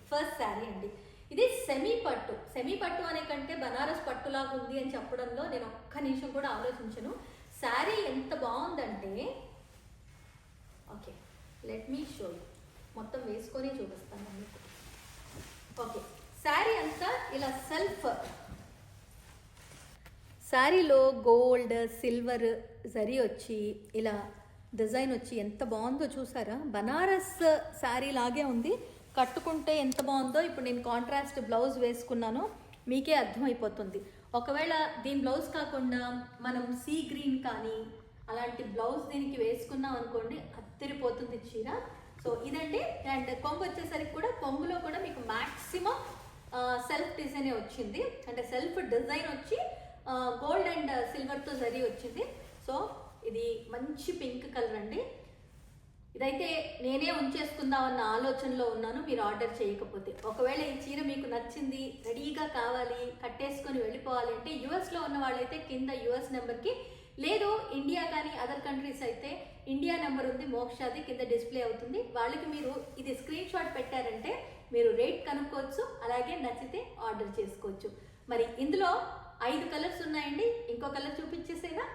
First sari అండి. ఇది semi పట్టు అనే కంటే బనారస్ పట్టులాగా ఉంది అని చెప్పడంలో నేను ఒక్క నిమిషం కూడా ఆలోచించను. శారీ ఎంత బాగుందంటే, okay let me show you, మొత్తం వేసుకొని చూపిస్తాను మీకు. ఓకే, శారీ అంతా ఇలా శారీలో గోల్డ్ సిల్వర్ జరీ వచ్చి ఇలా డిజైన్ వచ్చి ఎంత బాగుందో చూసారా. బనారస్ శారీ లాగే ఉంది, కట్టుకుంటే ఎంత బాగుందో. ఇప్పుడు నేను కాంట్రాస్ట్ బ్లౌజ్ వేసుకున్నాను, మీకే అర్థమైపోతుంది. ఒకవేళ దీని బ్లౌజ్ కాకుండా మనం సీ గ్రీన్ కానీ అలాంటి బ్లౌజ్ దీనికి వేసుకున్నాం అనుకోండి, అత్తరిపోతుంది చీర. సో ఇదండి. అండ్ కొంగు వచ్చేసరికి కూడా, కొంగులో కూడా మీకు మ్యాక్సిమం సెల్ఫ్ డిజైనే వచ్చింది, అంటే సెల్ఫ్ డిజైన్ వచ్చి గోల్డ్ అండ్ సిల్వర్తో జరీ వచ్చింది. సో ఇది మంచి పింక్ కలర్ అండి. ఇదైతే నేనే ఉంచేసుకుందామన్న ఆలోచనలో ఉన్నాను, మీరు ఆర్డర్ చేయకపోతే. ఒకవేళ ఈ చీర మీకు నచ్చింది, రెడీగా కావాలి, కట్టేసుకొని వెళ్ళిపోవాలి అంటే యూఎస్లో ఉన్న వాళ్ళైతే కింద యూఎస్ నెంబర్కి, లేదు ఇండియా కానీ అదర్ కంట్రీస్ అయితే ఇండియా నెంబర్ ఉంది మోక్షాది, కింద డిస్ప్లే అవుతుంది. వాళ్ళకి మీరు ఇది స్క్రీన్ షాట్ పెట్టారంటే మీరు రేట్ కనుక్కోవచ్చు, అలాగే నచ్చితే ఆర్డర్ చేసుకోవచ్చు. మరి ఇందులో 5 కలర్స్ ఉన్నాయండి. ఇంకో కలర్ చూపించేసేనా?